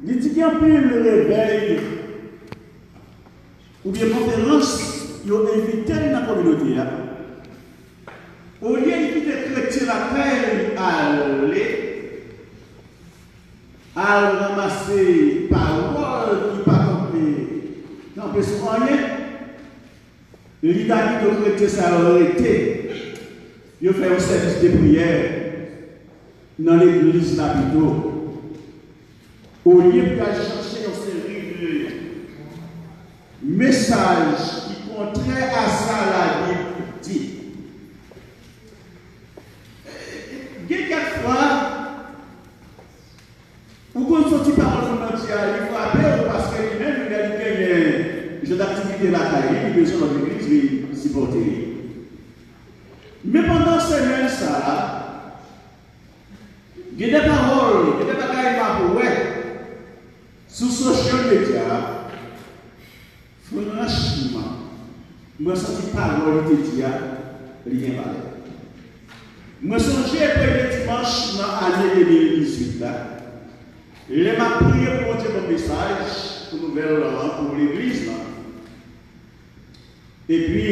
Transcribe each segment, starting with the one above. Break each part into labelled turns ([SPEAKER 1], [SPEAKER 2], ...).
[SPEAKER 1] Il dit qu'il y a un peu le réveil ou bien conférence, ils ont invité dans la communauté. Au lieu de chrétien la paix à ramasser paroles qui ne pas compris. Non, parce qu'on est, l'idée de chrétien, ça aurait été. Il a fait un service de prière dans l'église là plutôt. Au lieu de chercher une série de messages qui contraient à ça, la Bible dit. Quelquefois, vous connaissez une parole fondamentale, il faut appeler parce que lui-même, il a dit que j'ai d'activité là, il a besoin de l'église de supporter. Mais pendant ces semaines, ça, il y a des paroles, il y a des bagailles sur social media, franchement, moi, je sens parole de Dieu, rien ne valait. Moi, je songe le dimanche dans l'année 2018, je m'a prié pour dire mon message pour Nouvelle pour l'église. Et puis,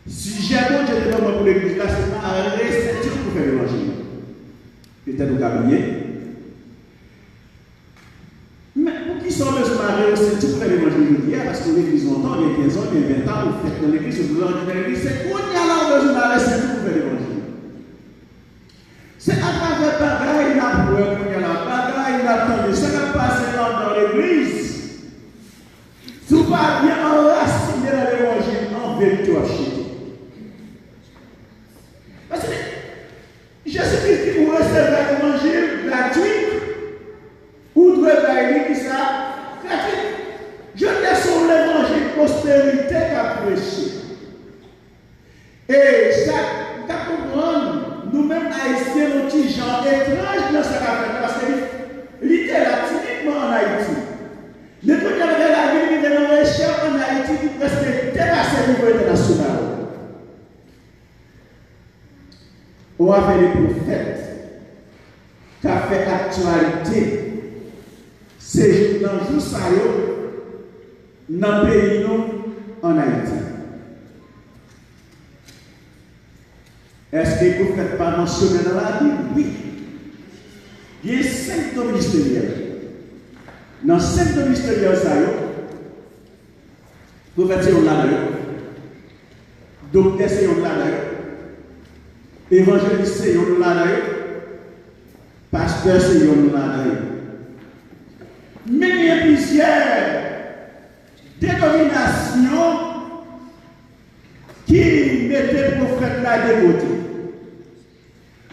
[SPEAKER 1] si j'ai bon Dieu devant moi pour l'église, là, c'est pas rester pour faire l'évangile. Peut-être vous oublié. Mais pour qui sont besoin de rester pour faire l'évangile, parce que l'église longtemps, il y a 15 ans, il y a 20 ans, vous faites dans l'église, vous allez dans l'église, c'est qu'on y a besoin de rester pour faire l'évangile. C'est à travers bagaille la preuve qu'on y a la bagaille la tendance, ça va passer dans l'église. Si vous pas bien enraciné dans l'évangile, en vérité, vous achetez. Parce que Jésus-Christ dit vous recevez l'évangile gratuit, ou devez payer qui ça gratuit. Je descends l'évangile prospérité qu'a prêché. Et ça, vous comprenez. Nous-mêmes, Haïtiens, nos petits gens étranges dans cette affaire, parce que littéralement, typiquement en Haïti. Mais quand il y avait la vie de nos recherches en Haïti qui presque dépassé le niveau international. On avait les prophètes qui ont fait actualité. C'est dans le jour ça, dans le pays en Haïti. Est-ce que vous ne faites pas mentionner dans la Bible? Oui. Il y a 5 dons ministériels. Dans 5 dons ministériels, vous faites un là-dedans. Docteur, c'est un là-dedans. Évangéliste, c'est un là-dedans. Pasteur, c'est un là-dedans. Mais il y a plusieurs dénominations qui mettaient le prophète là de côté.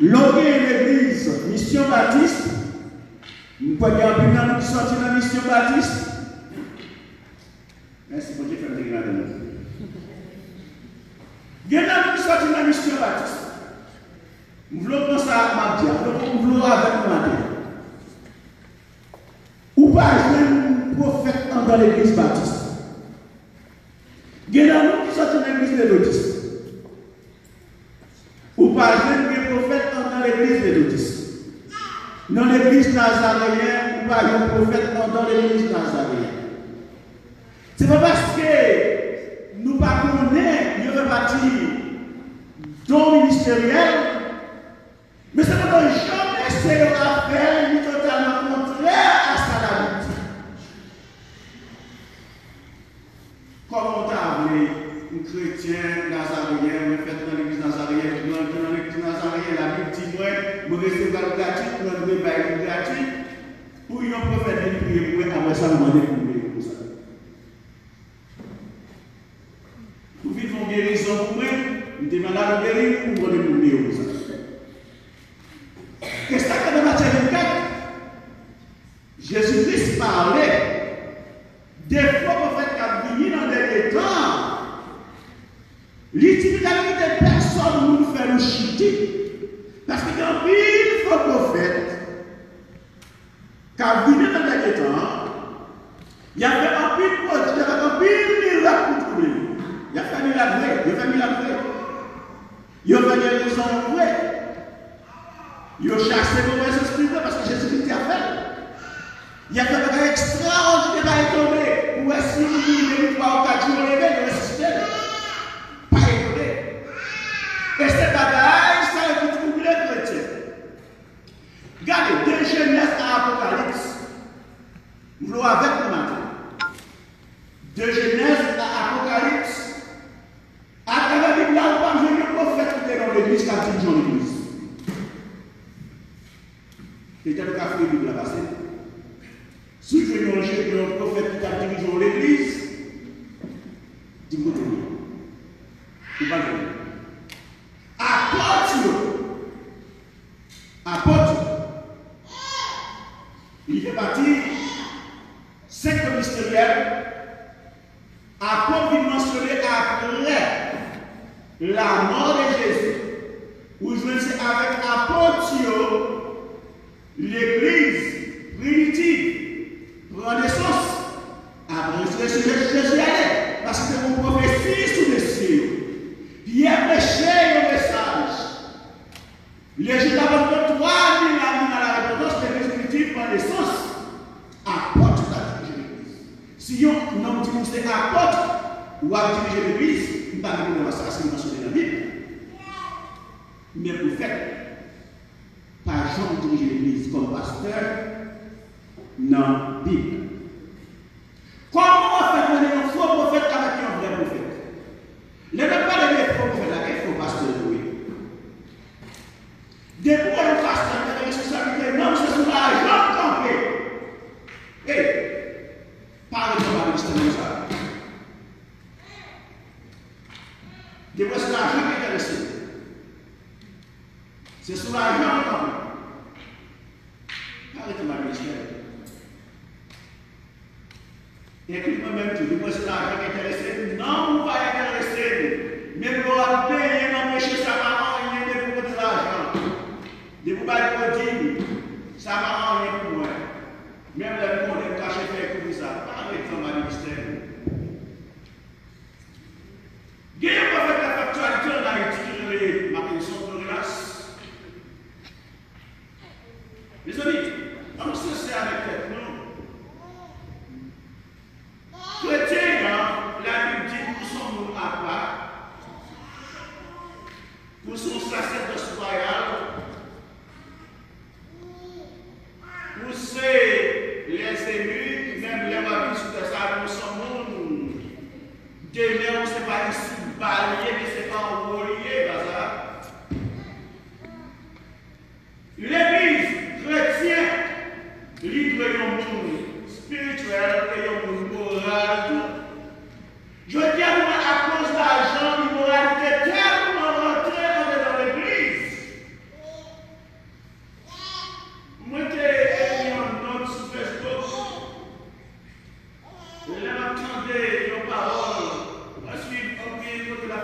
[SPEAKER 1] L'autre l'église Mission Baptiste, nous pouvons dire un peu qui sorti dans la Mission Baptiste. Merci pour Dieu, faire des grades. Il y a un qui sorti dans la Mission Baptiste. Nous voulons penser à Mabdia, nous voulons avec nous. Ou pas un prophète dans l'église Baptiste. Il y a un qui sorti dans l'église Méthodiste. Ou pas un prophète dans l'église Méthodiste. Dans l'église nazaréenne, ou pas un prophète dans l'église nazaréenne. Ce n'est pas parce que nous ne connaissons pas réparti don ministériel, mais c'est parce que jamais c'est un appel totalement contraire à sa la comment t'as appelé un chrétien nazaréen, mais fait dans l'église nazaréenne, dans l'église nazaréenne, la Bible dit moi, vous restez pas gratuit, vous devez pas gratuit, pour un prophète de prier pour moi, après ça, vous demandez pour prier pour ça. Vous vivez une guérison pour moi, vous demandez à la guérir, vous demandez pour prier pour ça. Qu'est-ce que ça fait dans Matthieu 24? Jésus-Christ parlait des faux prophètes qui ont venu dans les temps. L'utilité de personne nous fait nous chuter. Parce qu'il y a un faux prophète qui a venu dans les temps. Il y avait un pile prodige, il y avait un pile miracle pour lui. Il a fait un miracle vrai, il a fait un miracle vrai. Il a fait des raisons vraies. Il a chassé les mauvais esprits parce que Jésus-Christ a fait. Il y a quelque chose d'extraordinaire à étonner. Ou est-ce que vous avez 3 ou 4 jours levé, vous ressuscitez? Pas étonné. Et c'est bagaille, ça est tout pour les chrétiens. Regardez, de Genèse à Apocalypse. Nous voulons avec nous maintenant. De Genèse à Apocalypse. À travers la Bible, là, on parle de prophète qui est dans l'église, qui a dit dans l'église. C'était le café de la Bible là-bas. Si je veux manger un prophète qui a dirigé l'église, dis-moi de lui. Il va venir. Apôtre, il fait partie secte mystérielle. Apôtre qui mentionné après la mort de Jésus, où je veux dire avec apôtre, l'église primitive prend naissance. Après Jésus allait, parce que c'est mon prophétie sous les cieux. Pierre prêchait le message. Les Juifs avant de 3000 années à la répétition, l'église primitive prend naissance. Apôtre a dirigé l'église. Si on homme dit que c'est apôtre ou a dirigé l'église, il ne va pas dire ça, c'est mentionné dans la Bible. Mais prophète, pas Jean diriger l'église comme pasteur dans la Bible. Comment on fait connaître un faux prophète avec un vrai prophète? Ne pas parler des faux prophètes avec un faux pasteur, oui. Depuis le pasteur qui a des responsabilités, non, c'est sur l'argent campé. Hé, parlez de la ministère de ça. Depuis c'est l'argent qui est intéressé. C'est sur l'argent campé. Arrêtez ma ministère. Et puis moi-même, tu dis, moi c'est l'argent qui est intéressé. Non, on va intéresser. Même pour payer, non, monsieur, ça m'a rien de beaucoup de l'argent. De vous battre pour dire, ça m'a rien pour moi. Même les gens qui cachent faire comme ça. Arrêtez ma ministère. Il y a un prophète de la factualité, on a étudié ma question de grâce. Les amis, on se sert avec nous. Chrétiens, la Bible dit que nous sommes à part. Nous sommes sacerdoce royal. Nous sommes les élus, même les rabbins sous la salle, nous sommes demain, on ne sait pas ici, balayer, mais ce n'est pas envoyer, ça. L'église chrétienne, libre et un monde spirituel et un monde moral. Je dis à moi, à cause de l'argent, l'immoralité tellement rentrée dans l'église. Moi, j'ai un note sur Facebook. Je l'ai entendu, nos paroles. Ensuite, on dit que la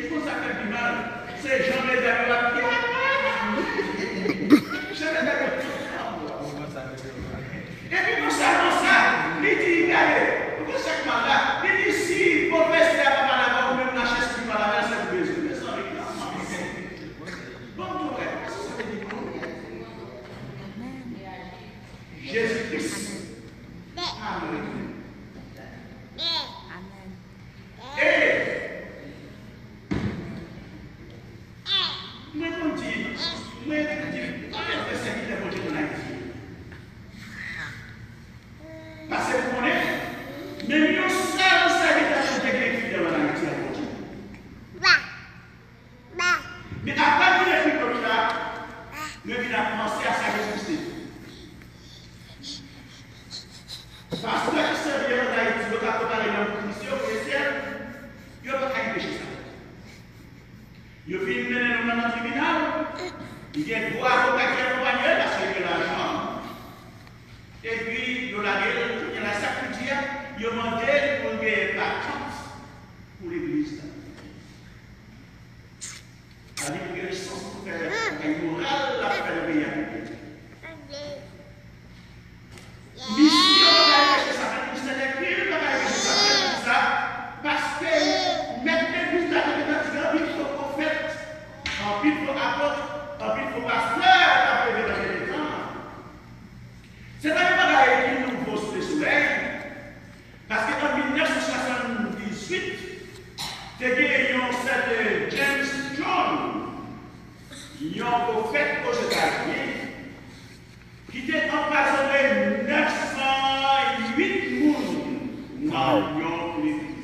[SPEAKER 1] qui consacre du mal, c'est Jean les David qui et puis non seulement ça, il dit, regardez, pour chaque mandat, il dit si vous restez à Papa là-bas, ou même la chaise qui va là-bas, c'est le besoin. Mais sans réclamement. Bon, tout vrai, ça veut dire quoi? Jésus-Christ. Amen. Et, moi, on dit, combien de serviteurs vont dire en Haïti? Parce que vous connaissez, même un seul serviteur qui est fidèle en Haïti à Haïti. Mais après que les filles comme ça, nous avons commencé à s'ajuster. Parce que les serviteurs en Haïti, nous avons préparé une commission chrétienne, ils n'ont pas empêché ça. Ils ont fait une dans le tribunal, ils ont droit à accompagner parce qu'il y a l'argent. Et puis, il y a la sacrifice, il y a demandé pour gagner la chance pour l'église. C'est-à-dire qu'il y a une chance pour faire une morale, la faire le meilleur. Mission, ça fait plus de pile, ça, parce que mettre l'église dans le il faut prophète, il faut apôtre, il faut pasteur, il faut dans les temps. C'est pas une bagaille qui nous vaut sous le soleil. Parce qu'en 1978, il y a eu James John, un prophète aux États-Unis, qui était empoisonné 908 personnes dans l'église.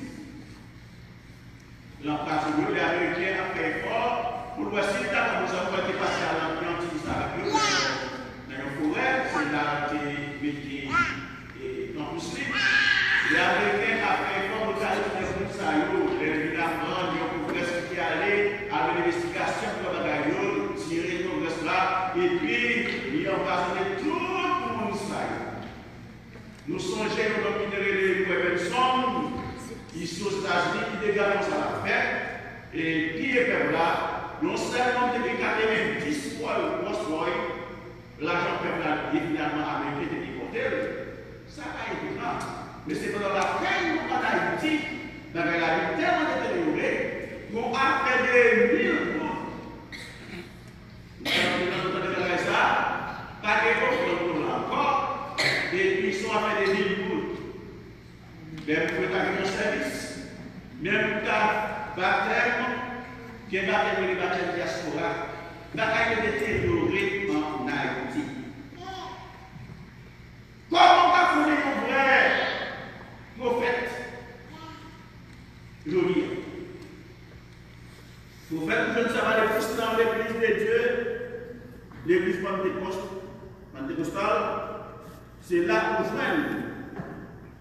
[SPEAKER 1] L'empoisonnement, les Américains ont fait effort pour le voici, comme nous avons été passés à l'ambiance qui s'arrête. Dans la forêt, c'est là qui est dans le slip. Les Américains ont fait effort pour aller dans les saillots, les évidemment, ils ont presque allé à l'investigation pour la bagaille, tirer le congrès là, et puis ils ont passionné tout le monde ça. Nous songeons au minerai de Prevention, ici aux États-Unis, qui dégagent ça la fête, et qui est fait là, non seulement depuis 90 fois le poste, l'argent pénal évidemment américain était déporté. Ça a été grave. Mais c'est pendant la peine en Haïti, dans la vie tellement détériorée, qu'on a fait des mille coups. Nous avons entendu ça, pas de coups encore, et puis ils sont à faire des mille coups. Même pour établir un service, même pour ta baptême, qui est baptême de baptême diaspora, n'a pas été détérioré en Haïti. Comment on va trouver un vrai prophète? Jolie. Prophète, je ne sais pas, dans l'église de Dieu, l'église pentecostale, c'est là où je mène.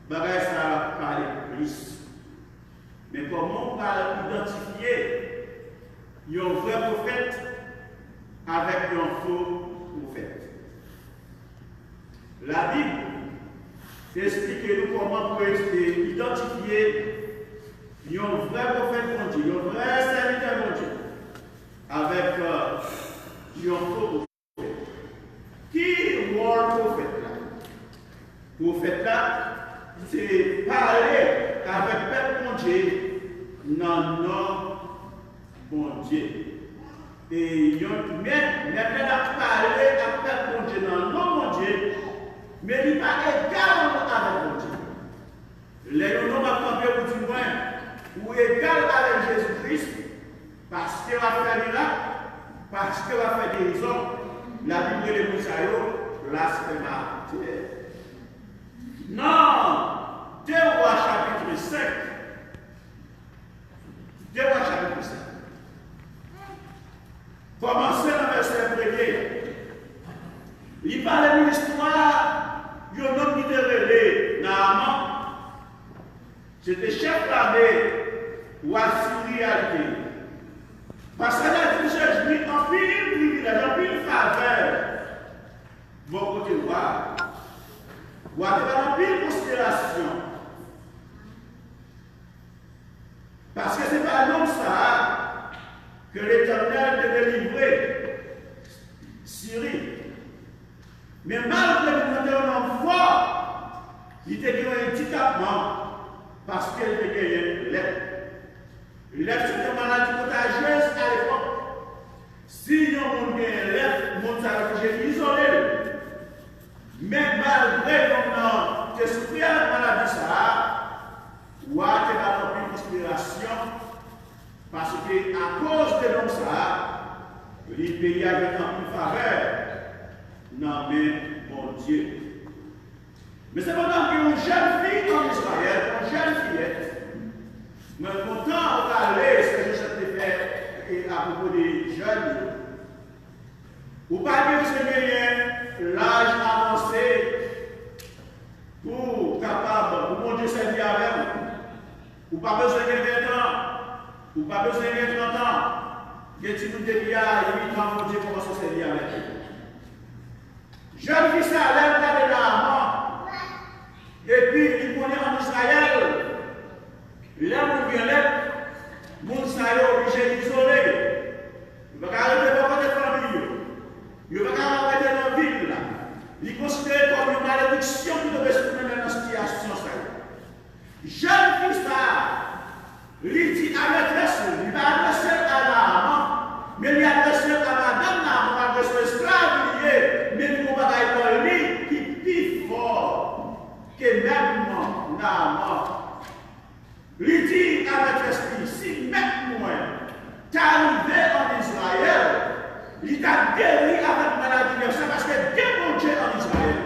[SPEAKER 1] Bagaille, ça parle plus. Mais comment on va identifier un vrai prophète avec un faux prophète? La Bible explique nous comment on peut identifier un vrai prophète de Dieu, un vrai serviteur de Dieu, avec un faux prophète. Qui est le prophète là? Le prophète là, c'est parler avec le peuple de Dieu dans le nom bon Dieu. Et même là, parler avec le peuple de Dieu dans le nom bon Dieu, mais il n'est pas égal avec mon Dieu. Les noms va camper pour du moins, ou égal avec Jésus-Christ, parce qu'il va faire miracle, parce qu'il va faire guérison, la Bible de Moussaïo, blasphémateur. Non! 2 Rois chapitre 5. 2 Rois chapitre 5. Commencez dans le verset 1er. Il parle de l'histoire. Il y a un homme qui était relé, Naaman. C'était chef d'armée ou Assyrie. Parce que la Jésus en pile privilège, en pile faveur. Bon côté roi. Roi était en pile considération. Parce que ce n'est pas l'homme ça Parce que à cause de l'homme ça, les pays avec un plus faveur, non mais mon Dieu. Mais c'est pendant qu'une jeune fille en Israël, une jeune fillette, mais content de parler ce que je souhaite faire à propos des jeunes, ou pas que vous ayez l'âge avancé pour capable, pour mon Dieu servir avec vous, ou pas besoin de 20 ans, ou pas besoin de 30 ans, que tu nous dévies à 8 ans, mon Dieu commence à servir avec vous. Jeune fille, ça a l'air d'aller là, et puis il connaît en Israël, là où il vient, mon Israël est obligé d'isoler. Il va arrêter de faire des familles. Il va arrêter dans la ville. Il considère comme une malédiction qui devait se mettre dans la situation. Jeune fille, il dit à maîtresse, il va adresser à la maman, mais il adresse à madame, il adresse à l'esclave, mais il va avoir lui qui est plus fort que même la maman. Il dit à maîtresse, si même moi, tu es arrivé en Israël, il t'a guéri avec maladie universelle parce que Dieu mon Dieu en Israël.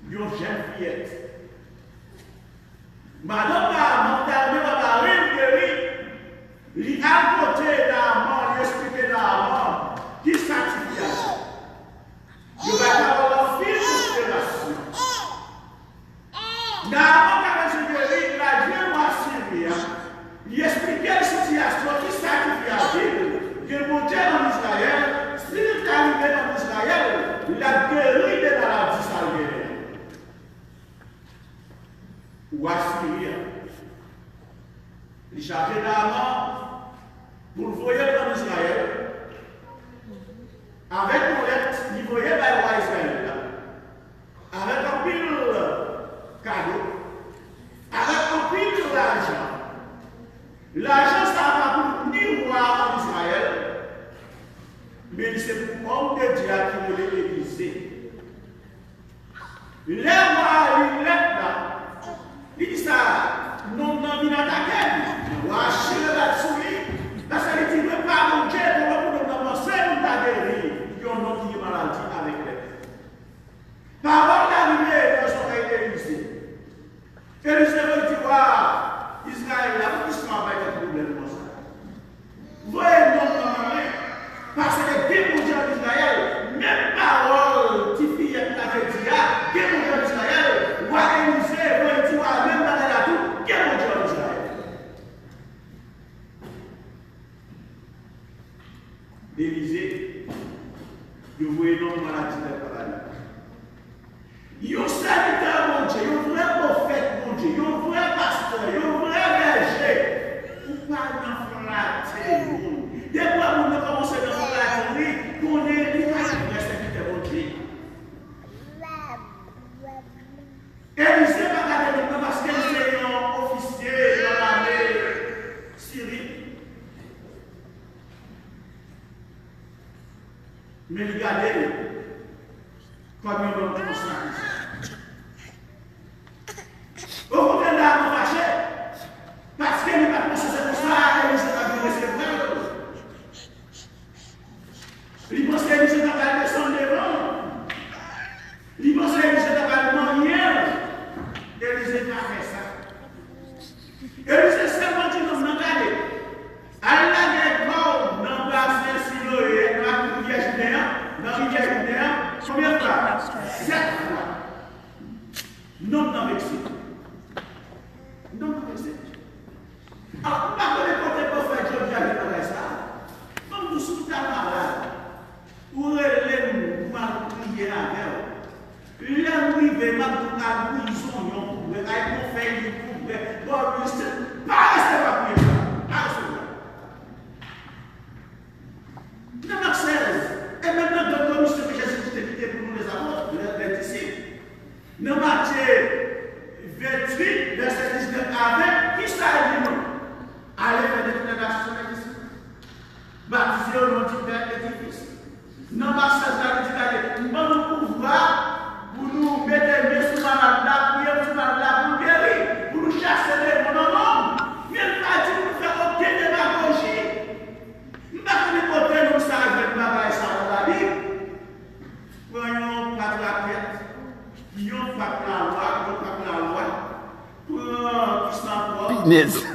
[SPEAKER 1] Une jeune fillette. Madame va guéri. Il a côté d'amant, il expliqué d'amant, qui sanctifie. Il va avoir un fil d'inspiration. D'amant, quand il guéri, il a dit moi Syrie. Il expliquait la situation qui sanctifie à Dieu. Que mon Dieu en Israël, s'il est arrivé en Israël, il a guéri des maladies salvaires. Ou Assyrie. Il chargeait d'amant pour le voyer en Israël. Avec mon lettre, il voyait vers le roi Israël. Avec un pile cadeau. Avec un pile d'argent. L'argent, ça va pour ni roi en Israël, mais c'est pour homme de Dieu qui voulait l'Élysée. Les rois, il est là. Il dit ça, non, non, il attaque. Il va acheter la souris. Parce qu'il dit, mais pas mon Dieu, pour nous avancer, nous guérir. Il y a un homme qui est maladie avec les. Parole d'arrivée dans son règne d'Élysée. Élysée veut dire, Israël, il a plus travail de problème comme ça. Voyez, non, parce que Dieu mon Dieu en Israël, même parole qui fit la dit, Dieu mon Dieu en Israël, roi Élysée, voyez, tu vois, même dans la tour, Dieu mon Dieu en Israël. L'Élysée, vous voyez, non, maladie de paradis. Il y a un serviteur, mon Dieu, il y a un vrai prophète, mon Dieu, il y a un vrai pasteur, il y a un vrai berger. Ou pas d'enflater, mon Dieu. Dès que vous commencez à enfanter, qu'on est libre de respecter mon Dieu. Élysée va garder le temps parce qu'elle est un officier dans l'armée syrienne. Mais regardez, comme un homme conscient. Au contraire, là, on fâché. Parce qu'elle n'est pas pensée comme ça, elle ne s'est pas bien recevoir. Il pense qu'elle ne s'est pas descendre devant. Il pense qu'elle ne s'est pas marier. Elle ne s'est pas fait ça. Elle ne s'est pas dit non, non, regardez. Elle a des corps dans la Saint-Siloé, dans la rivière Judéen, dans la rivière Judéen, combien de fois? 7 fois. Non, non, Mexique. Non, non, Mexique. Alors, pas que les côtés prophètes, je viens de faire ça. Comme nous sommes malades, ou les mal prier avec eux. Les privés, mal prier, ils ont un problème. Ils faire du problème. Bon, pas rester pas prier ça. Pas rester là. Dans Marc 16, et maintenant, dans le commission que Jésus était pour nous les apôtres, les disciples, dans Matthieu 28, verset 19 à 20, qui ça dit non? Allez faire des déclarations des disciples. Baptisez au nom du Père et du Fils. Dans Marc 16, nous avons pouvoir pour nous mettre les mains sur malade là, pour nous guérir, pour nous chasser les démons. Viens pas dire
[SPEAKER 2] fitness.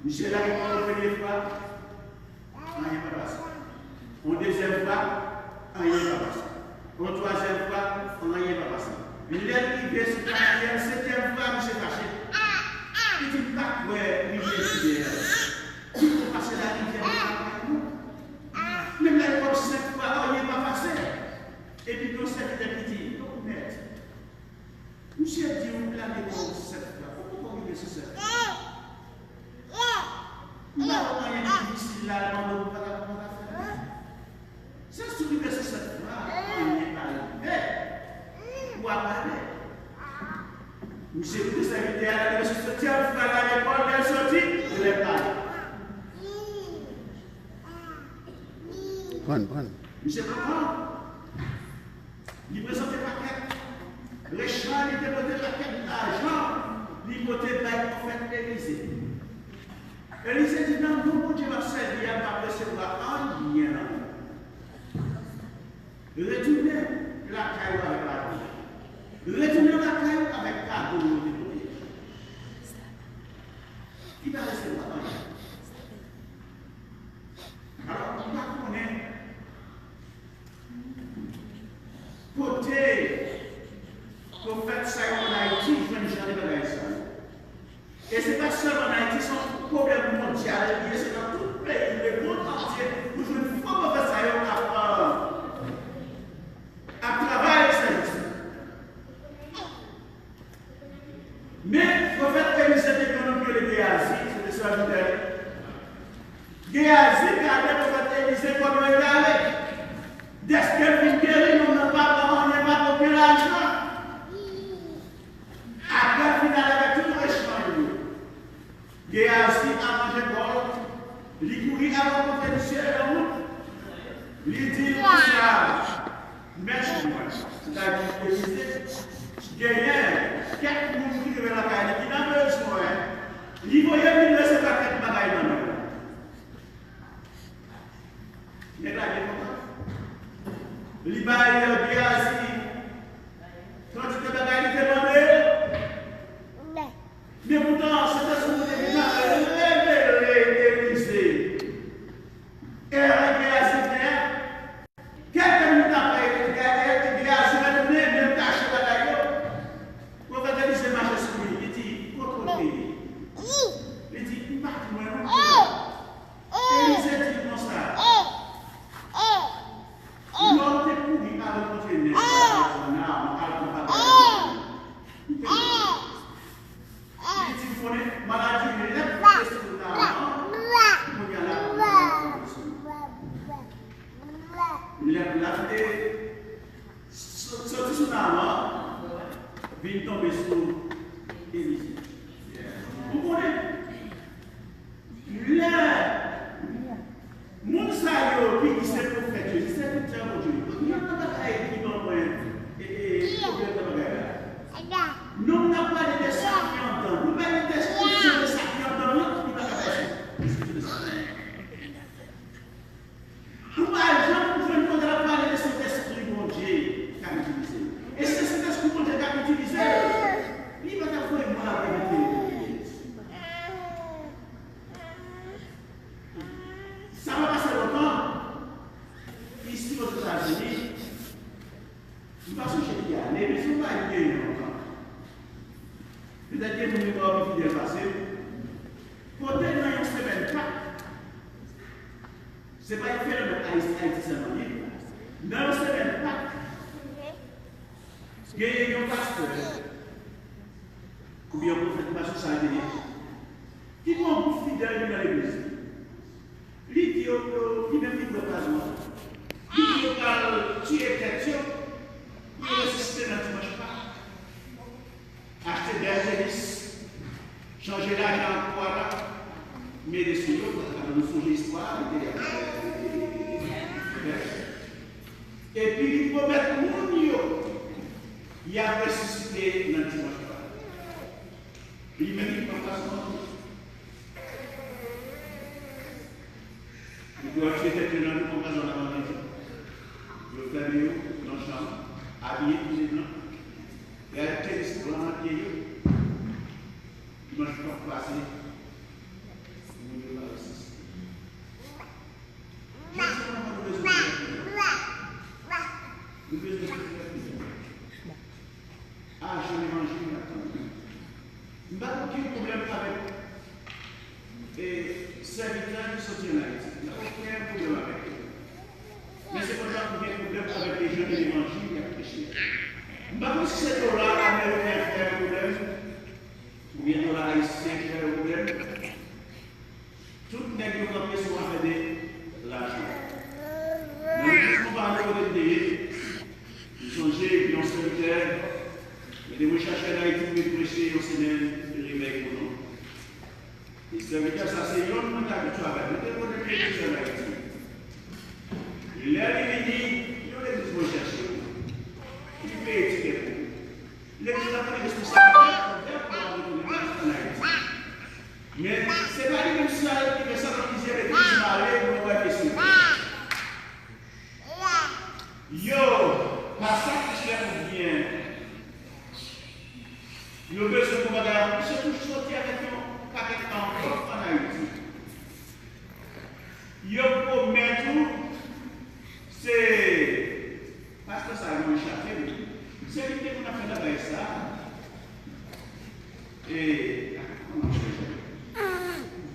[SPEAKER 1] Michel a répondu la première fois, rien pas passé. En deuxième fois, rien pas passé. En troisième fois, rien pas passé. Une lettre qui vient sur la septième fois, Michel fâché. Il dit pas que rivière fidèle. Tu peux passer la rivière de même la réponse cette fois, rien pas passé. Et puis quand c'est qui dit, non, net. Michel dit, on l'a réponse cette fois. Pourquoi on dit que c'est ça? C'est ce que c'est cette fois, on n'est pas arrivé. Ou à parler. Monsieur le secrétaire à la université, à l'école, elle est sortie, je l'ai parlé. Monsieur le Président, il présentait la quête. Richard, il déposait la quête d'argent, il votait par le prophète Élysée. Élysée dit non, mon Dieu va servir à recevoir un lien. Retournez la caille avec la vie. Retournez la caille avec la volonté. Qui va recevoir un lien? Alors, on va connaître côté prophète Simon en Haïti, je ne jamais pas ça. Et ce n'est pas seulement en Haïti, c'est un problème mondial, c'est dans tout le pays, le monde entier, où je ne peux pas faire ça à travailler ça. Mais le prophète Élysée était comme que le Géasi, c'était ça le terme. Géasi, quand le prophète Élysée, comme il est allé, dès qu'elle vient guérir, on n'a pas aucun argent. Après, finalement, avec tout le reste, Géasi a mangé bol, il courit à rencontrer le ciel en route. Il dit, merci-moi. C'est-à-dire, Élysée, gagnait, quelques mots qui devaient la caille, qui n'a besoin. Il voyait qu'il ne laissait pas quelques bagailles dans le monde. Il est là, il est Géasi. Quand tu te bagailles, il te demandait. Mais pourtant, c'est ce que vous devez faire. Élysée. Et arrivé à cette terre, quelques minutes après, Géasi va donner même tâche de la gueule. voir fidèle passer. Côté dans une semaine 4, ce n'est pas un phénomène Haïti seulement. Dans une semaine 4, il y a un pasteur, ou bien un prophète, pas sur ça, qui est un fidèle dans l'église. Il dit qu'il même dit l'occasion. Il dit qu'il va tuer quelqu'un, il va résister dans le dimanche pas. Acheter des services, changer l'argent pour là, mais des sous, nous songeons l'histoire. Et puis il promet que il a ressuscité dans le dimanche pas. Il m'a dit qu'on passe il doit tuer quelqu'un dans le combat dans la maison. Il doit faire mieux dans le champ, habillé tous les blancs. Il y a des textes blancs à pied. Il ne mange pas passer. Il ne va pas résister. Je ne sais pas comment nous besoin de nous besoin de faire. Ah, je l'ai mangé maintenant. Il n'y a aucun problème avec et serviteurs qui sont en Haïti. Il n'y a aucun problème avec eux. Mais c'est pour ça qu'il y a un problème avec les jeunes de l'évangile qui ont péché. Je ne sais pas si c'est dollar américain qui a un problème, ou bien dollar haïtien qui a un problème. Tout le monde qui a fait sur l'argent. Mais nous ne parlons pas de payer. Ils sont jeunes, ils ont serviteurs. Mais les recherches en Haïti pour prêcher au Sénat de réveil pour nous. Les serviteurs, ça c'est l'homme qui a habitué avec nous. Nous devons l'église en Haïti. Il est arrivé, il a l'église pour chercher. Il fait étiqueter pour nous. L'église a pris des responsabilités pour retourner en Haïti. Mais ce n'est pas lui même seul qui fait ça quand il dit l'église mariée pour nous question. Yo, par ça que je l'aime bien. Yo besoin de regarder, c'est toujours sorti avec nous. En Haïti. Yo promet tout, c'est parce que ça a échappé. C'est lui qui a fait la baisse ça. Et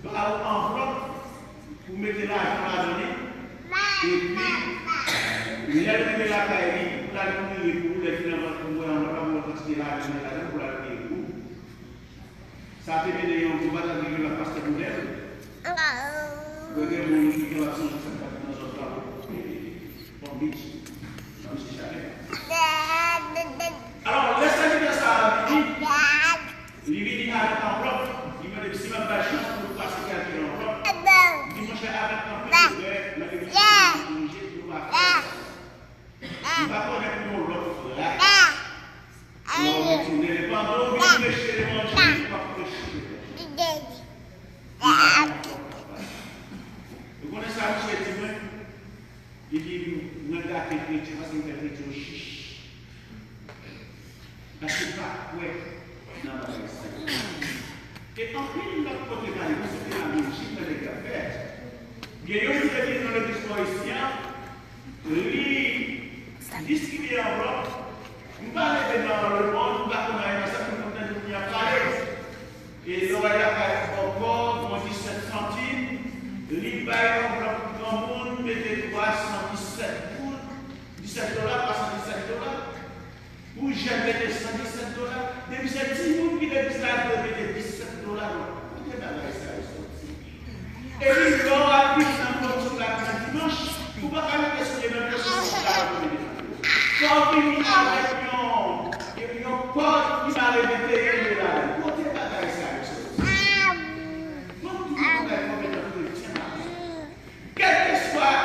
[SPEAKER 1] enveloppe pour mettre l'argent à donner. Et puis, il a donné la caille pour la donner pour les financements pour la quantité l'argent pour la donner pour. Ça fait que les gens qui vont la passe de modèle. Regardez mon qui va changer dans notre travail. Bon, bitch. Alors, laissez-moi dire ça. Il dit avec l'enveloppe. Il me dit si ma pas chance pour passer quelqu'un l'enveloppe. Il dit mon cher, avec l'enveloppe, la révision, il va faire. Il va connaître mon enveloppe là. On va retourner les bandeaux, il va pêcher les manger. Vous connaissez ça, M. Il dit, nous avons gâté le chrétien parce qu'il fait chrétien chiche. Parce que pas, ouais, non, et en plus, il a côté de la c'est la logique de l'Église. Il y a une qui dans l'église haïtienne, lui, distribué en bloc, nous parlons dans le monde, nous parlons dans un certain nombre de gens qui parlé. Et l'oreille a encore 17 centimes, l'île baille en bloc de grand monde, mettez 317 pour 17 $, pas 117 $. Ou j'ai mettez 117 $. Depuis ces 10 000 qui les visage de mettre 17 $. Et puis, l'on a vu dans le sur la dimanche, pour ne pas aller sur les mêmes personnes qui sont quand on finit avec un corps qui va répéter là, côté bagaille ça. Quel que soit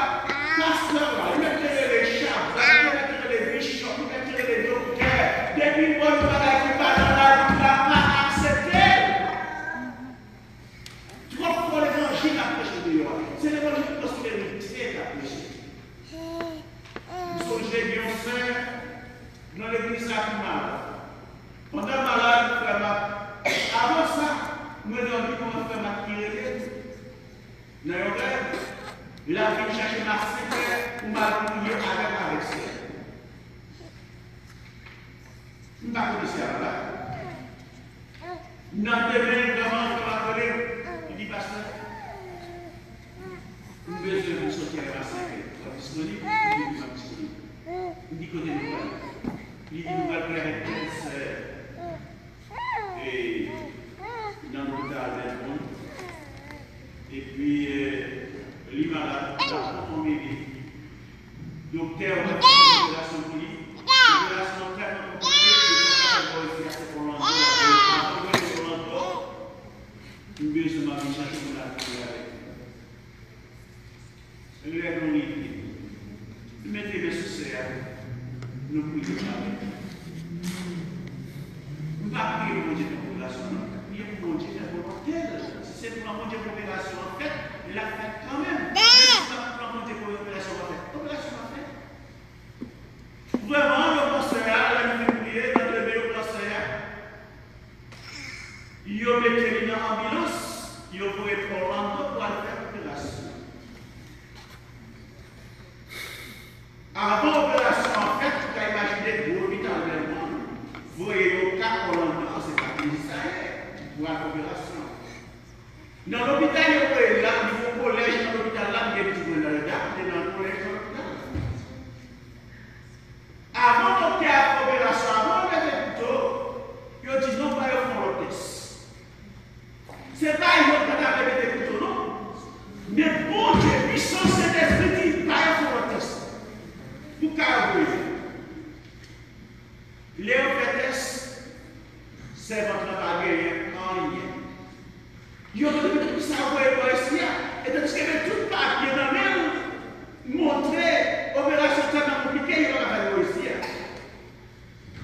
[SPEAKER 1] pasteur, il mettait les chats, il mettait les bichons, il mettait les docteurs, depuis le bon bagaille qui va dans la vie, il n'a pas accepté. Trop pour l'évangile à prêcher de l'Église. C'est l'évangile parce qu'il est métier à prêcher. Nous sommes Beyoncé dans l'église Sakuma. On est malade, avant ça, nous avons dit comment faire maquiller. Nous avons dit, il a fait chercher ma secrétaire pour m'appuyer avec ça. Nous ne connaissons pas là. Dans le domaine, vraiment, je vais appeler. Il dit, pasteur, nous avons besoin de sortir à 5 heures. Disponible? Il dit, pas disponible. Il dit, côté nous. Il dit, nous allons faire une pièce et dans l'hôpital d'Edmond. Et puis, l'immalade, on m'a dit, docteur, on va faire une opération pour lui. L'opération tellement compliquée, une belle se marie chercher pour la trouver avec. Elle lui a donné une idée. Mettez les soucis, nous prions avec. Nous ne pas prier pour Dieu de population, prier pour Dieu de volontaire. Si c'est pour Dieu de population en fait, il l'a fait quand même. Mais si c'est pas pour Dieu de population en fait, population en fait. Vraiment, le conseil, la prier dans le meilleur conseil. Il y a une ambulance, il y a pour Orlando pour aller faire l'opération. Avant l'opération, en fait, tu as imaginé que l'hôpital de monde, vous voyez le cas Orlando, c'est pas Israël pour l'opération. Dans l'hôpital, il y a là, il faut collège dans l'hôpital là, il y a des petits dans le gars, dans le collège dans l'hôpital. Avant l'opération, avant le hôpital, ils disent non, pas ils font le test. C'est pas une autre cadavre avec des couteaux, non. Mais bon Dieu, puissance Saint-Esprit dit, pas pour le test. Pour carabouiller. Les tests, c'est votre baguette en ligne. Il y a tout ça, vous voyez, ici, et donc, ce que tout papier dans même montrer opération tellement compliquée, il va la faire ici.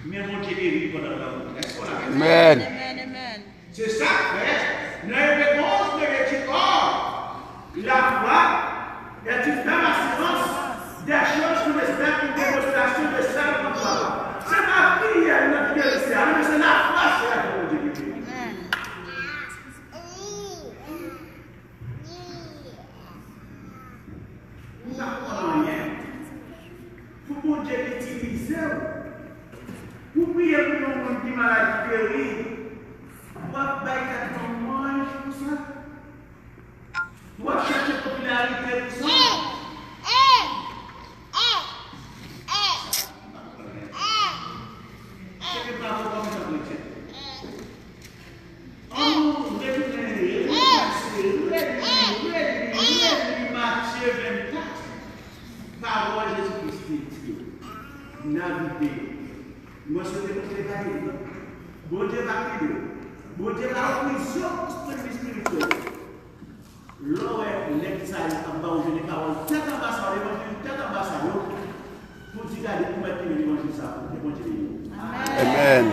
[SPEAKER 1] Mais mon Dieu guérit pendant la route. Est-ce qu'on a
[SPEAKER 2] Amen.
[SPEAKER 3] Amen.
[SPEAKER 1] C'est ça, frère. Nous réponse de dire, oh, la foi est une même assurance des choses qu'on espère, une démonstration de ça pour toi. C'est pas prière, notre prière, mais c'est la foi, c'est la volonté de Dieu. Nous n'apprenons rien. Il faut que Dieu utilise. Vous priez pour nous, on dit maladie guérie. Vous avez ton mange pour ça. Vous cherchez popularité pour ça. C'est que pas comme ça, chrétien. Oh, vous devez Matthieu 24. Parole Jésus-Christ. Naviguer. Moi, je vais vous préparer. Bon Dieu va prier. Bon Dieu va prison spirituelle. L'or est l'exil en bas où je n'ai pas tête en bas ça, l'évangile tête en bas ça. Pour dire pour mettre l'évangile ça, l'évangile.
[SPEAKER 2] Amen.